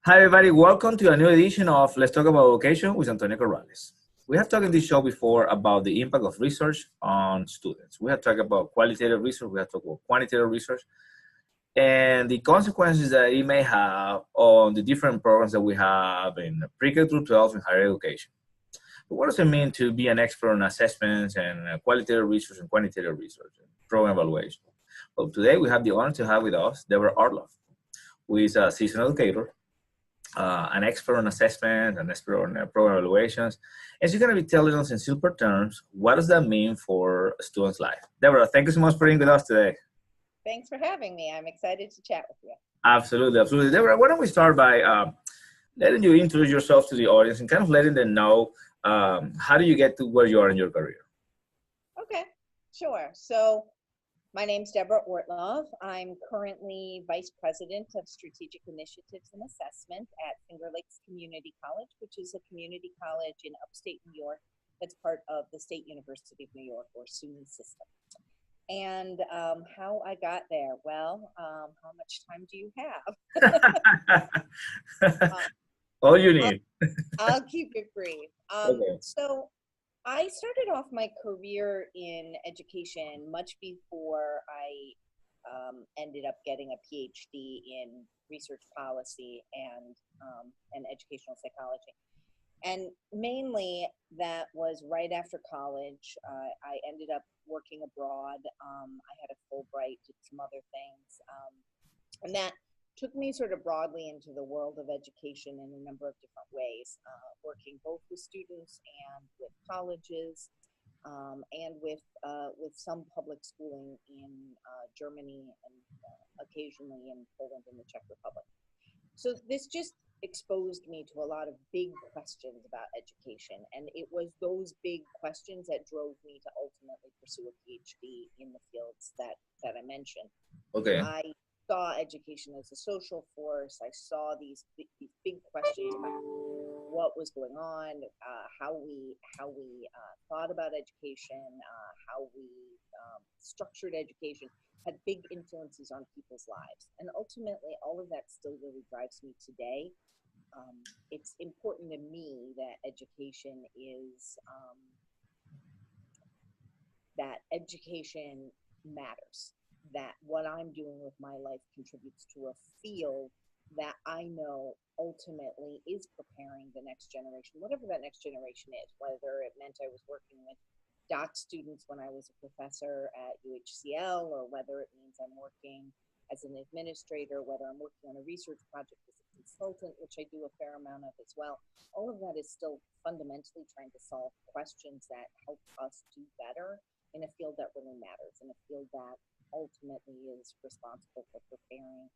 Hi, everybody. Welcome to a new edition of Let's Talk About Education with Antonio Corrales. We have talked in this show before about the impact of research on students. We have talked about qualitative research, we have talked about quantitative research, and the consequences that it may have on the different programs that we have in pre-K through 12 in higher education. But what does it mean to be an expert on assessments and qualitative research and quantitative research and program evaluation? Well, today we have the honor to have with us Debora Ortloff, who is a seasoned educator, an expert on assessment, an expert on program evaluations. And she's going to be telling us in simple terms, what does that mean for a student's life? Debora, thank you so much for being with us today. Thanks for having me. I'm excited to chat with you. Absolutely, absolutely. Debora, why don't we start by letting you introduce yourself to the audience and kind of letting them know how do you get to where you are in your career? Okay, sure. So my name's Debora Ortloff. I'm currently Vice President of Strategic Initiatives and Assessment at Finger Lakes Community College, which is a community college in upstate New York that's part of the State University of New York, or SUNY system. And how I got there, well, how much time do you have? All you need. I'll keep it brief. Okay. So I started off my career in education much before I ended up getting a PhD in research policy and educational psychology. And mainly that was right after college. I ended up working abroad. I had a Fulbright, did some other things. And that took me sort of broadly into the world of education in a number of different ways, working both with students and with colleges, and with some public schooling in Germany and occasionally in Poland and the Czech Republic. So this just exposed me to a lot of big questions about education, and it was those big questions that drove me to ultimately pursue a PhD in the fields that I mentioned. Okay. I saw education as a social force. I saw these big questions about what was going on, how we thought about education, how we structured education, had big influences on people's lives. And ultimately, all of that still really drives me today. It's important to me that education matters, that what I'm doing with my life contributes to a field that I know ultimately is preparing the next generation, whatever that next generation is, whether it meant I was working with doc students when I was a professor at UHCL, or whether it means I'm working as an administrator, whether I'm working on a research project as a consultant, which I do a fair amount of as well. All of that is still fundamentally trying to solve questions that help us do better in a field that really matters, in a field that ultimately is responsible for preparing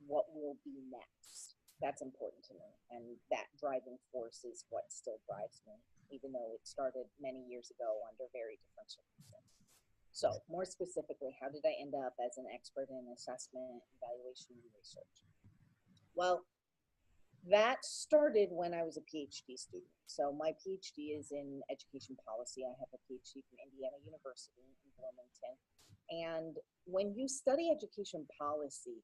what will be next. That's important to me, and that driving force is what still drives me, even though it started many years ago under very different circumstances. So more specifically, how did I end up as an expert in assessment, evaluation, and research? Well, that started when I was a PhD student. So my PhD is in education policy. I have a PhD from Indiana University in Bloomington. And when you study education policy,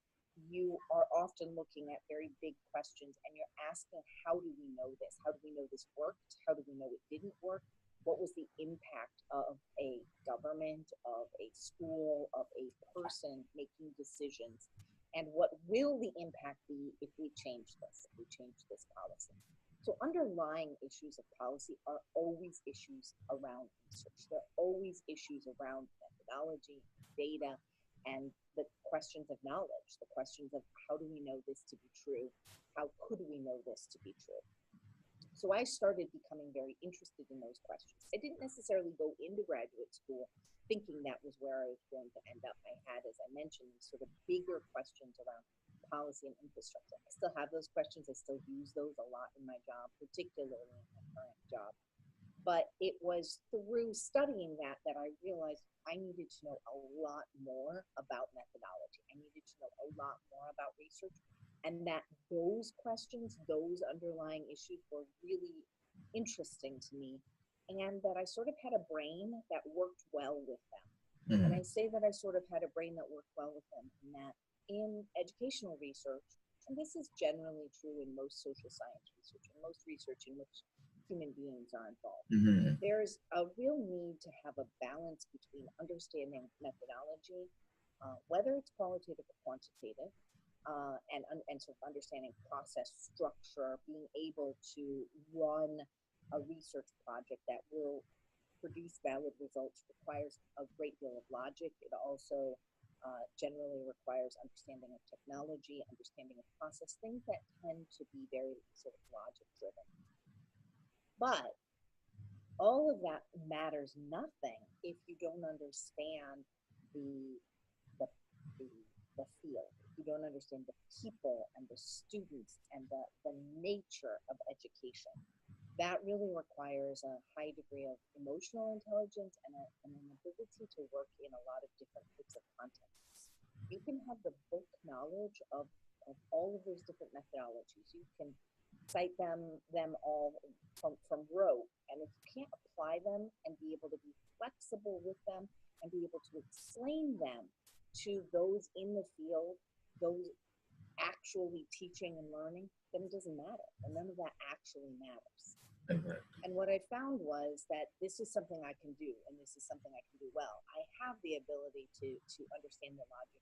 you are often looking at very big questions, and you're asking, how do we know this? How do we know this worked? How do we know it didn't work? What was the impact of a government, of a school, of a person making decisions? And what will the impact be if we change this policy? So underlying issues of policy are always issues around research. There are always issues around methodology, data, and the questions of knowledge, the questions of how do we know this to be true? How could we know this to be true? So I started becoming very interested in those questions. I didn't necessarily go into graduate school thinking that was where I was going to end up. I had, as I mentioned, these sort of bigger questions around policy and infrastructure. I still have those questions. I still use those a lot in my job, particularly in my current job. But it was through studying that I realized I needed to know a lot more about methodology. I needed to know a lot more about research, and that those questions, those underlying issues were really interesting to me, and that I sort of had a brain that worked well with them. Mm-hmm. And I say that I sort of had a brain that worked well with them, and that in educational research, and this is generally true in most social science research and most research in which human beings are involved. Mm-hmm. There's a real need to have a balance between understanding methodology, whether it's qualitative or quantitative, and sort of understanding process structure, being able to run a research project that will produce valid results requires a great deal of logic. It also generally requires understanding of technology, understanding of process, things that tend to be very sort of logic driven. But all of that matters nothing if you don't understand the the the, the field. If you don't understand the people and the students and the nature of education. That really requires a high degree of emotional intelligence and an ability to work in a lot of different types of contexts. You can have the book knowledge of all of those different methodologies. You can cite them all from rote, and if you can't apply them and be able to be flexible with them and be able to explain them to those in the field, those actually teaching and learning, then it doesn't matter, and none of that actually matters. Exactly. And what I found was that this is something I can do, and this is something I can do well. I have the ability to understand the logic,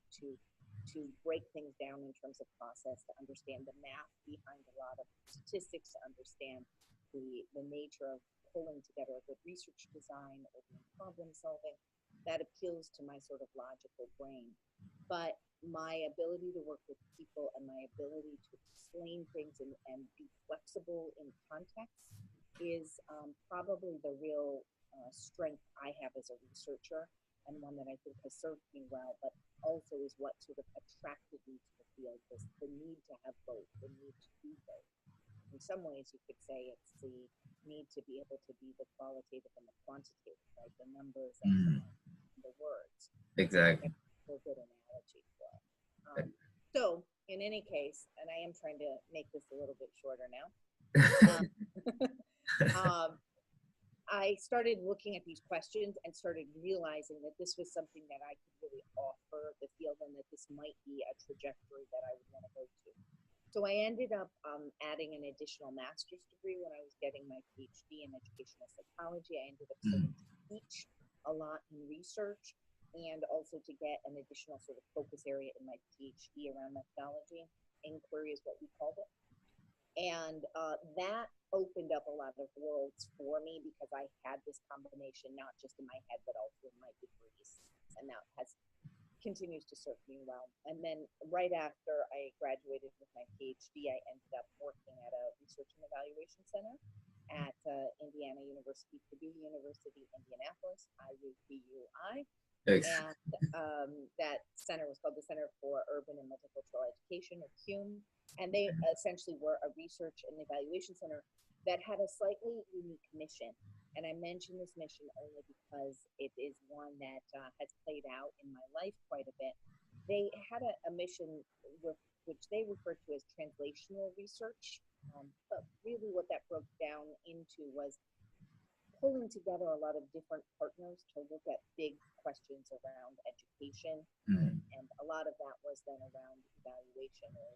to break things down in terms of process, to understand the math behind a lot of statistics, to understand the nature of pulling together a good research design or doing problem solving. That appeals to my sort of logical brain. But my ability to work with people and my ability to explain things and be flexible in context is probably the real strength I have as a researcher, and one that I think has served me well, but also is what sort of attracted me to the field, was the need to have both, the need to do both. In some ways, you could say it's the need to be able to be the qualitative and the quantitative, right? The numbers and the words. Exactly. That's a good analogy for it. So, in any case, and I am trying to make this a little bit shorter now. I started looking at these questions and started realizing that this was something that I could really offer the field, and that this might be a trajectory that I would want to go to. So I ended up adding an additional master's degree when I was getting my PhD in educational psychology. I ended up starting to teach a lot in research, and also to get an additional sort of focus area in my PhD around methodology. Inquiry is what we called it. And that opened up a lot of worlds for me, because I had this combination not just in my head but also in my degrees, and that continues to serve me well. And then right after I graduated with my PhD, I ended up working at a research and evaluation center at Indiana University, Purdue University, Indianapolis, IUPUI. And that center was called the Center for Urban and Multicultural Education, or CUME. And they essentially were a research and evaluation center that had a slightly unique mission. And I mention this mission only because it is one that has played out in my life quite a bit. They had a mission which they referred to as translational research. But really what that broke down into was pulling together a lot of different partners to look at big questions around education. And a lot of that was then around evaluation of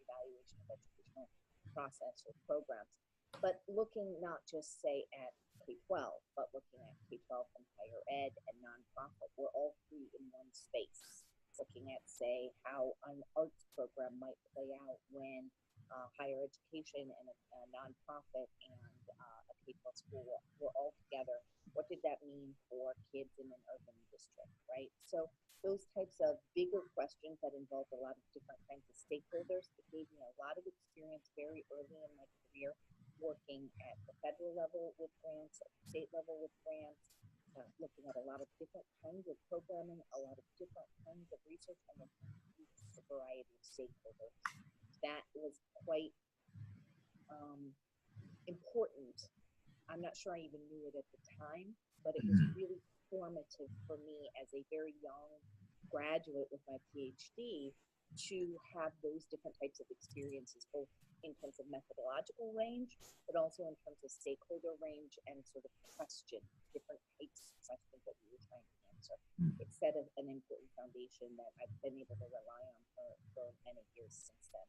educational process or programs. But looking not just, say, at K-12, but looking at K-12 and higher ed and nonprofit, we're all three in one space. Looking at, say, how an arts program might play out when higher education and a nonprofit and a K-12 school were all together. What did that mean for kids in an urban district, right? So those types of bigger questions that involved a lot of different kinds of stakeholders, it gave me a lot of experience very early in my career working at the federal level with grants, at the state level with grants, looking at a lot of different kinds of programming, a lot of different kinds of research, and a variety of stakeholders. That was quite important. I'm not sure I even knew it at the time, but it was really formative for me as a very young graduate with my PhD to have those different types of experiences, both in terms of methodological range, but also in terms of stakeholder range and sort of question, different types of questions that we were trying to answer. It set an important foundation that I've been able to rely on for many years since then.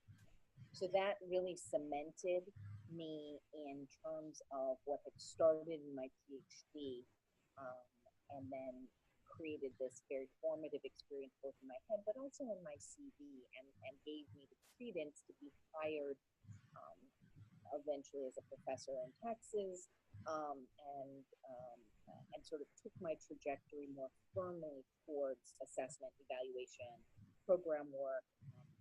So that really cemented me in terms of what had started in my PhD, um, and then created this very formative experience both in my head, but also in my CV, and gave me the credence to be hired um, eventually as a professor in Texas, um, and um, and sort of took my trajectory more firmly towards assessment, evaluation, program work,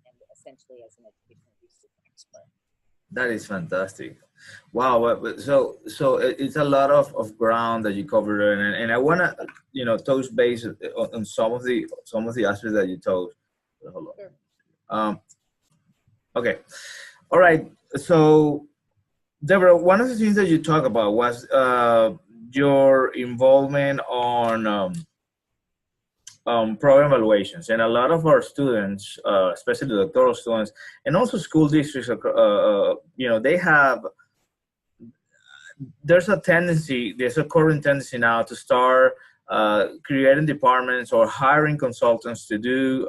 and essentially as an educational research expert. That is fantastic. Wow. So it's a lot of ground that you covered, and I want to, touch base on some of the aspects that you told. Hold on. Sure. Okay. All right. So, Deborah, one of the things that you talked about was your involvement on program evaluations, and a lot of our students, especially the doctoral students, and also school districts, they have. There's a current tendency now to start creating departments or hiring consultants to do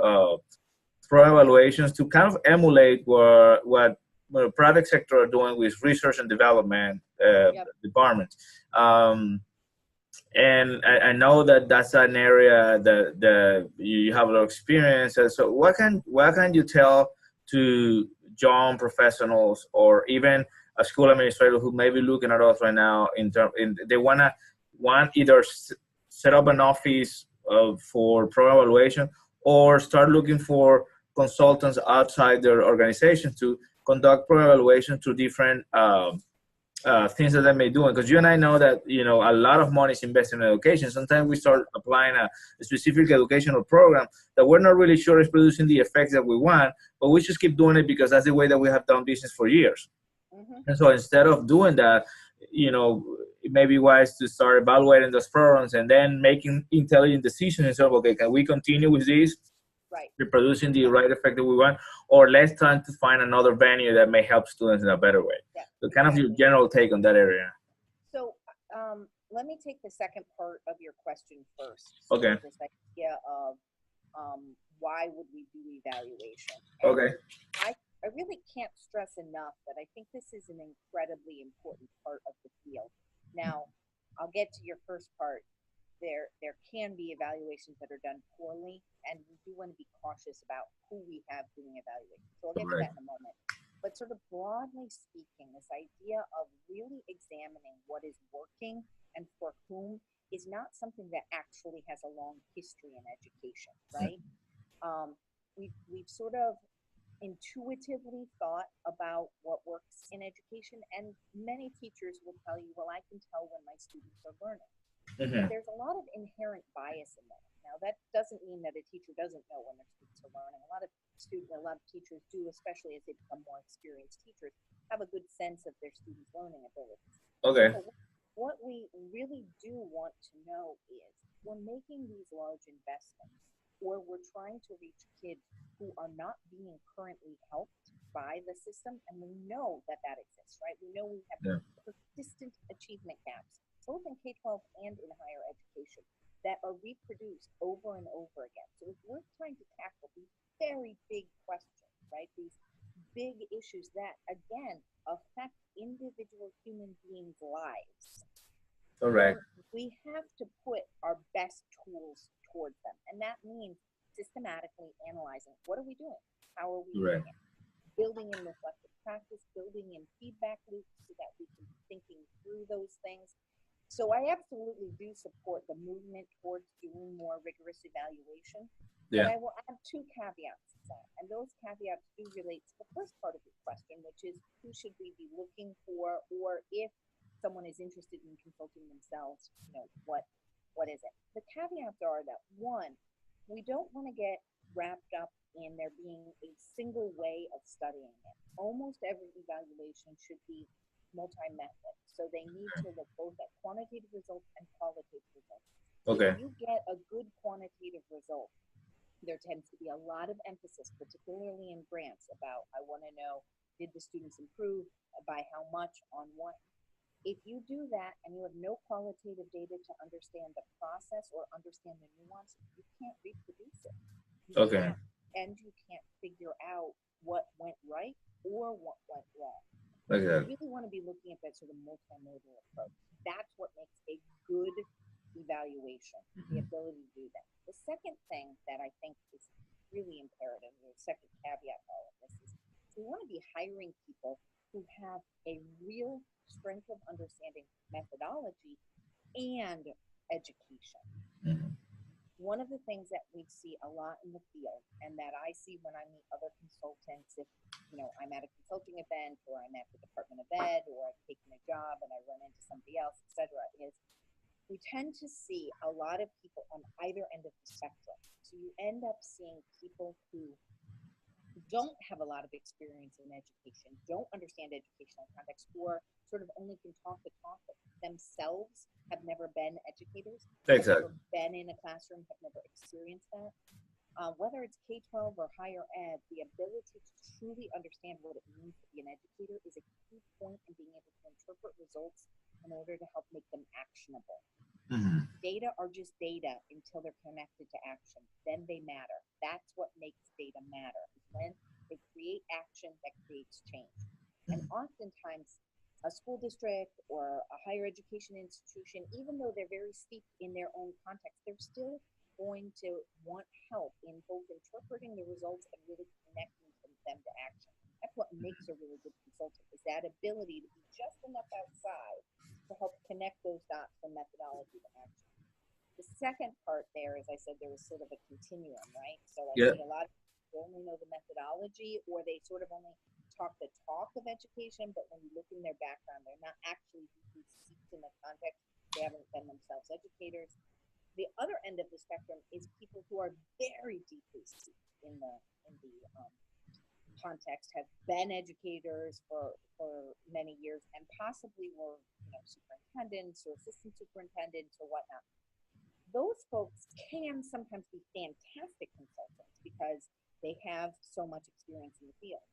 program evaluations to kind of emulate what the private sector are doing with research and development Yep. departments. And I know that that's an area that you have a lot of experience. And so what can you tell to young professionals or even a school administrator who may be looking at us right now they want either set up an office for program evaluation or start looking for consultants outside their organization to conduct program evaluation through different things that they may do. Because you and I know that a lot of money is invested in education. Sometimes we start applying a specific educational program that we're not really sure is producing the effects that we want, but we just keep doing it because that's the way that we have done business for years. Mm-hmm. And so instead of doing that, it may be wise to start evaluating those programs and then making intelligent decisions instead of, okay, can we continue with this? Right. Reproducing the right effect that we want, or let's try to find another venue that may help students in a better way. Yeah, so kind of your general take on that area. So let me take the second part of your question first. So okay. This idea of why would we do evaluation? And okay. I really can't stress enough that I think this is an incredibly important part of the field. Now, I'll get to your first part. There can be evaluations that are done poorly, and we do want to be cautious about who we have doing evaluation. So I'll get to that in a moment. But sort of broadly speaking, this idea of really examining what is working and for whom is not something that actually has a long history in education, right? We've sort of intuitively thought about what works in education, and many teachers will tell you, well, I can tell when my students are learning. But there's a lot of inherent bias in that. Now, that doesn't mean that a teacher doesn't know when their students are learning. A lot of teachers do, especially as they become more experienced teachers, have a good sense of their students' learning abilities. Okay. So what we really do want to know is we're making these large investments, or we're trying to reach kids who are not being currently helped by the system, and we know that exists, right? We know we have persistent achievement gaps, both in K-12 and in higher education, that are reproduced over and over again. So if we're trying to tackle these very big questions, right, these big issues that, again, affect individual human beings' lives, correct, we have to put our best tools towards them. And that means systematically analyzing, what are we doing? How are we doing it? Building in reflective practice, building in feedback loops so that we can be thinking through those things. So I absolutely do support the movement towards doing more rigorous evaluation. But I will add two caveats to that. And those caveats do relate to the first part of your question, which is who should we be looking for, or if someone is interested in consulting themselves, what is it? The caveats are that, one, we don't want to get wrapped up in there being a single way of studying it. Almost every evaluation should be multi-method. So they need to look both at quantitative results and qualitative results. Okay. If you get a good quantitative result, there tends to be a lot of emphasis, particularly in grants, about I want to know, did the students improve, by how much, on what? If you do that and you have no qualitative data to understand the process or understand the nuance, you can't reproduce it. You can't, and you can't figure out what went right or what went wrong. Exactly. You really want to be looking at that sort of multimodal approach. That's what makes a good evaluation, the ability to do that. The second thing that I think is really imperative, the second caveat to all of this is we want to be hiring people who have a real strength of understanding methodology and education. Mhm. One of the things that we see a lot in the field, and that I see when I meet other consultants, if I'm at a consulting event or I'm at the Department of Ed or I've taken a job and I run into somebody else, etc., is we tend to see a lot of people on either end of the spectrum. So you end up seeing people who don't have a lot of experience in education, don't understand educational context, or sort of only can talk the talk, but themselves have never been educators, have Exactly. never been in a classroom, have never experienced that. Whether it's K-12 or higher ed, the ability to truly understand what it means to be an educator is a key point in being able to interpret results in order to help make them actionable. Mhm. Data are just data until they're connected to action. Then they matter. That's what makes data matter. When they create action that creates change. And oftentimes, a school district or a higher education institution, even though they're very steeped in their own context, they're still going to want help in both interpreting the results and really connecting them to action. That's what makes a really good consultant, is that ability to be just enough outside to help connect those dots from methodology to action. The second part there, as I said, there was sort of a continuum, right? So I Yeah. see a lot of people only know the methodology, or they sort of only talk the talk of education, but when you look in their background, they're not actually deeply steeped in the context. They haven't been themselves educators. The other end of the spectrum is people who are very deeply steeped in the context, have been educators for many years, and possibly were superintendents or assistant superintendents or whatnot. Those folks can sometimes be fantastic consultants because they have so much experience in the field.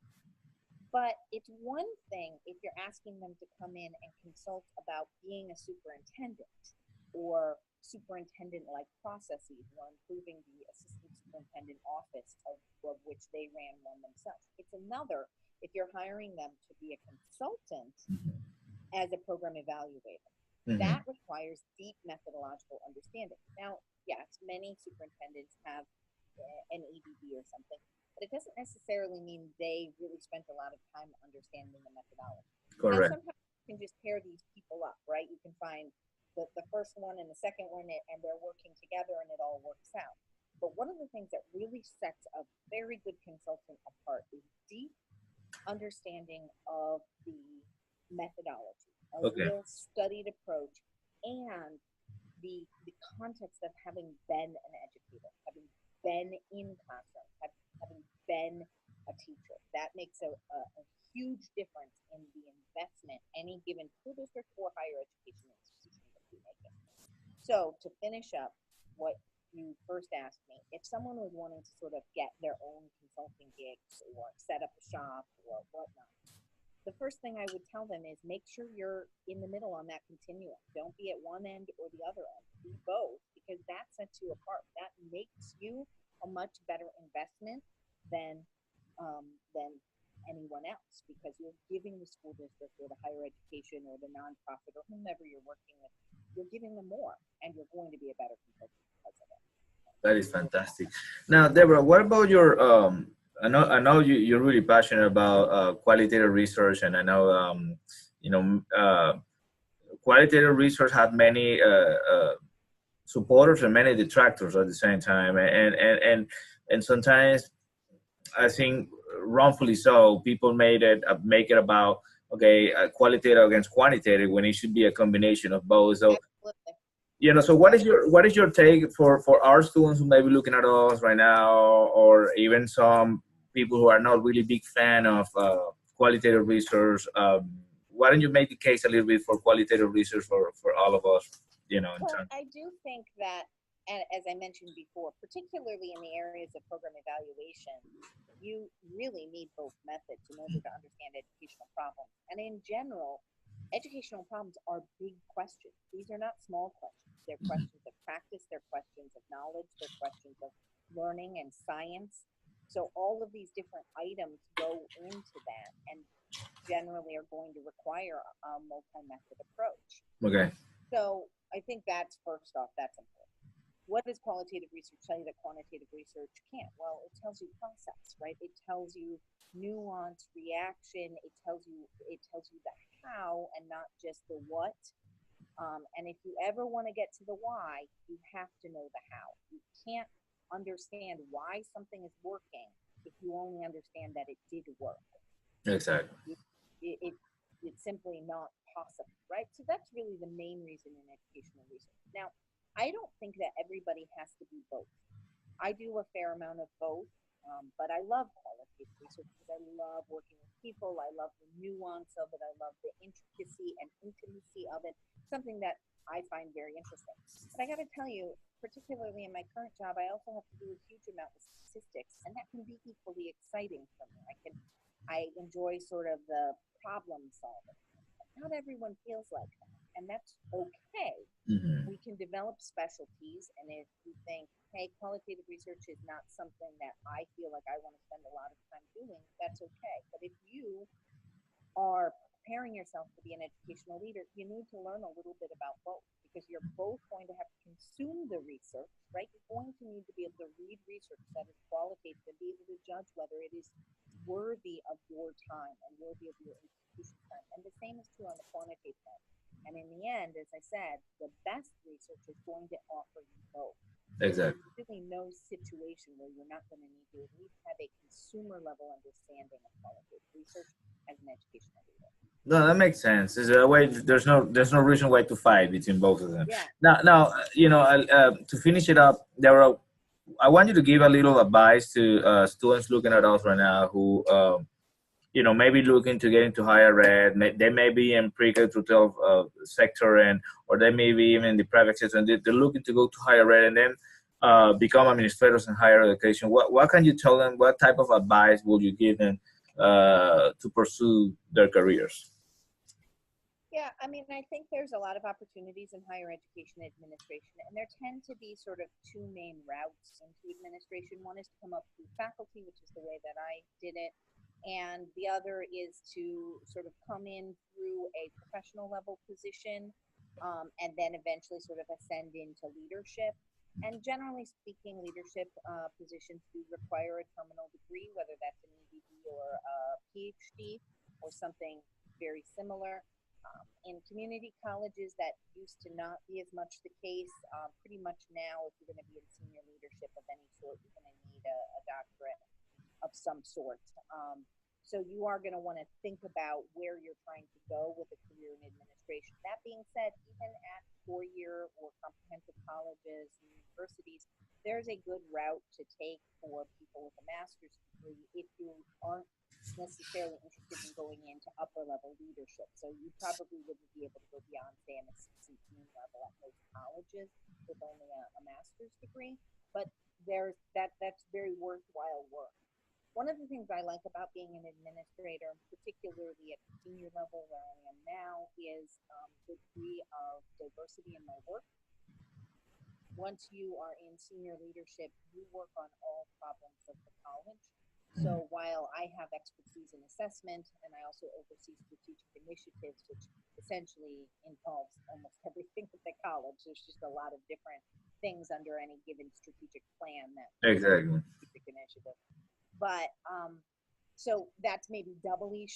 But it's one thing if you're asking them to come in and consult about being a superintendent or superintendent-like processes or improving the assistant superintendent office of which they ran one themselves. It's another if you're hiring them to be a consultant as a program evaluator. Mhm. That requires deep methodological understanding. Now, yes, many superintendents have an EDD or something, but it doesn't necessarily mean they really spent a lot of time understanding the methodology. Now, Correct. sometimes you can just pair these people up, right? You can find the first one and the second one, and they're working together and it all works out. But one of the things that really sets a very good consultant apart is deep understanding of the methodology, a Okay. real studied approach, and the context of having been an educator, having been in classroom, having been a teacher. That makes a huge difference in the investment any given school district or higher education institution would be making. So to finish up what you first asked me, if someone was wanting to sort of get their own consulting gigs or set up a shop or whatnot, the first thing I would tell them is make sure you're in the middle on that continuum. Don't be at one end or the other end. Be both, because that sets you apart. That makes you a much better investment than than anyone else, because you're giving the school district or the higher education or the nonprofit or whomever you're working with, you're giving them more, and you're going to be a better consultant because of it. That is fantastic. Now, Deborah, what about your? I know you're really passionate about qualitative research, and I know you know qualitative research had many supporters and many detractors at the same time, and sometimes I think wrongfully so, people make it about okay, qualitative against quantitative when it should be a combination of both. So Absolutely. so what is your take for our students who may be looking at us right now, or even some people who are not really big fan of qualitative research? Why don't you make the case a little bit for qualitative research for all of us? In Well, terms. I do think that, and as I mentioned before, particularly in the areas of program evaluation, you really need both methods in order to understand educational problems. And in general, educational problems are big questions. These are not small questions. They're questions of practice, they're questions of knowledge, they're questions of learning and science. So all of these different items go into that and generally are going to require a multi-method approach. Okay. So I think that's first off, that's important. What does qualitative research tell you that quantitative research can't? Well, it tells you process, right? It tells you nuance, reaction. It tells you the how and not just the what. And if you ever want to get to the why, you have to know the how. You can't understand why something is working if you only understand that it did work. Exactly. It, it's simply not possible, right? So that's really the main reason in educational research. Now, I don't think that everybody has to be both. I do a fair amount of both, but I love qualitative research because I love working with people. I love the nuance of it. I love the intricacy and intimacy of it, something that I find very interesting. But I got to tell you, particularly in my current job, I also have to do a huge amount with statistics, and that can be equally exciting for me. I enjoy sort of the problem solving. Not everyone feels like that, and that's okay. Mm-hmm. We can develop specialties, and if you think, hey, qualitative research is not something that I feel like I want to spend a lot of time doing, that's okay. But if you are preparing yourself to be an educational leader, you need to learn a little bit about both, because you're both going to have to consume the research, right? You're going to need to be able to read research that is qualitative and be able to judge whether it is worthy of your time and worthy of your institution's time. And the same is true on the quantitative end. And in the end, as I said, the best research is going to offer you both. Exactly. There's really no situation where you're not going to need to at least have a consumer level understanding of qualitative research as an educational leader. No, that makes sense. There's a way. There's no reason why to fight between both of them. Yeah. Now, to finish it up, I want you to give a little advice to students looking at us right now who, maybe looking to get into higher ed. They may be in pre-K through 12 sector, or they may be even in the private sector, and they're looking to go to higher ed and then become administrators in higher education. What can you tell them? What type of advice will you give them to pursue their careers? Yeah, I mean, I think there's a lot of opportunities in higher education administration, and there tend to be sort of two main routes into administration. One is to come up through faculty, which is the way that I did it, and the other is to sort of come in through a professional level position, and then eventually sort of ascend into leadership. And generally speaking, leadership positions do require a terminal degree, whether that's an EDD or a PhD or something very similar. In community colleges, that used to not be as much the case. Pretty much now, if you're going to be in senior leadership of any sort, you're going to need a doctorate of some sort. So you are going to want to think about where you're trying to go with a career in administration. That being said, even at four-year or comprehensive colleges and universities, there's a good route to take for people with a master's degree if you aren't necessarily interested in going into upper level leadership. So you probably wouldn't be able to go beyond, say, an assistant dean level at most colleges with only a master's degree. But that's very worthwhile work. One of the things I like about being an administrator, particularly at the senior level where I am now, is the degree of diversity in my work. Once you are in senior leadership, you work on all problems of the college. So while I have expertise in assessment, and I also oversee strategic initiatives, which essentially involves almost everything at the college, there's just a lot of different things under any given strategic plan that Exactly. strategic initiative. But so that's maybe doubly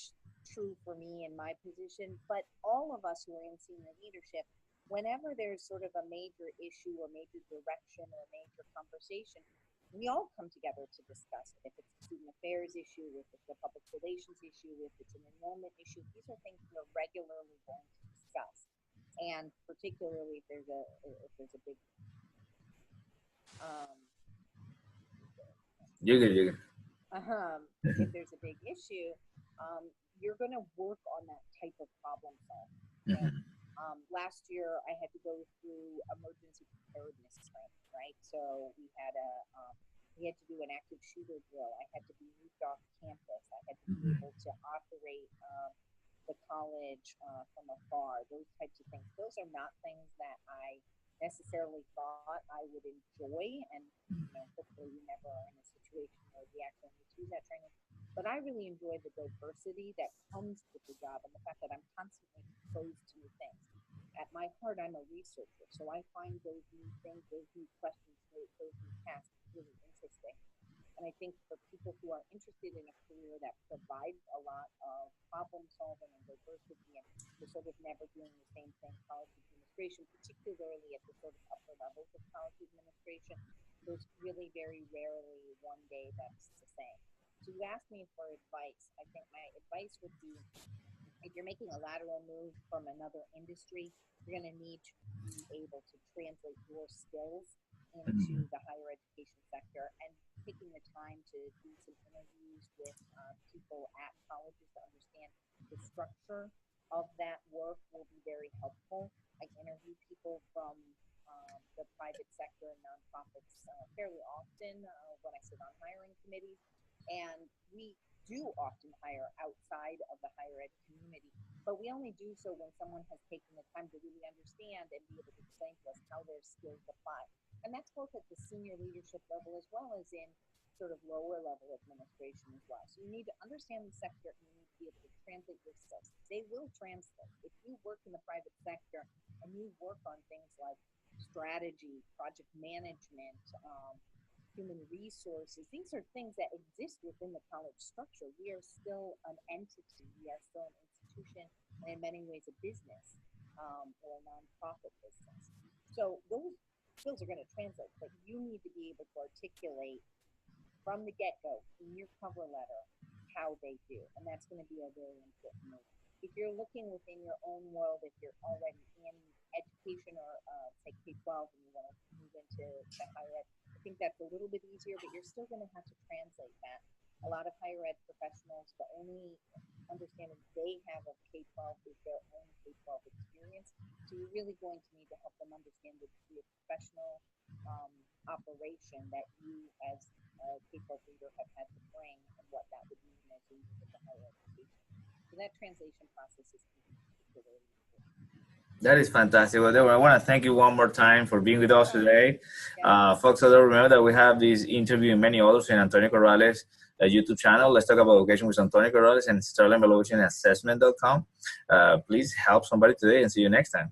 true for me in my position. But all of us who are in senior leadership, whenever there's sort of a major issue or major direction or major conversation, we all come together to discuss it. If it's a student affairs issue, if it's a public relations issue, if it's an enrollment issue, these are things we're regularly going to discuss. And particularly if there's a big You if there's a big issue, you're going to work on that type of problem solving. And last year, I had to go through emergency preparedness training, right? So we had to do an active shooter drill. I had to be moved off campus. I had to be able to operate the college from afar. Those types of things. Those are not things that I necessarily thought I would enjoy, and hopefully we never are in a situation situation where we actually need to use that training. But I really enjoy the diversity that comes with the job and the fact that I'm constantly exposed to new things. At my heart, I'm a researcher, so I find those new things, those new questions, those new tasks really interesting. And I think for people who are interested in a career that provides a lot of problem solving and diversity, and you're sort of never doing the same thing, college administration, particularly at the sort of upper levels of college administration, there's really very rarely one day that's the same. So you asked me for advice. I think my advice would be, if you're making a lateral move from another industry, you're going to need to be able to translate your skills into the higher education sector, and taking the time to do some interviews with people at colleges to understand the structure of that work will be very helpful. I interview people from the private sector and nonprofits fairly often when I sit on hiring committees, and we do often hire outside of the higher ed community, but we only do so when someone has taken the time to really understand and be able to explain to us how their skills apply. And that's both at the senior leadership level as well as in sort of lower level administration as well. So you need to understand the sector and you need to be able to translate your skills. They will translate. If you work in the private sector and you work on things like strategy, project management, human resources, these are things that exist within the college structure. We are still an entity, we are still an institution, and in many ways a business or a nonprofit business. So those skills are going to translate, but you need to be able to articulate from the get-go in your cover letter how they do, and that's going to be a very important move. If you're looking within your own world, if you're already in education or say K-12 and you want to move into higher ed, I think that's a little bit easier, but you're still going to have to translate that. A lot of higher ed professionals, the only understanding they have of K-12 is their own K-12 experience. So you're really going to need to help them understand the degree of professional operation that you as a K-12 leader have had to bring and what that would mean as you move into higher education. So that translation process is particularly important. That is fantastic. Well, Debora, I want to thank you one more time for being with us today. Yeah. Folks, also remember that we have this interview and many others in Antonio Corrales' YouTube channel. Let's talk about education with Antonio Corrales and sterlingevaluationassessment.com. Please help somebody today and see you next time.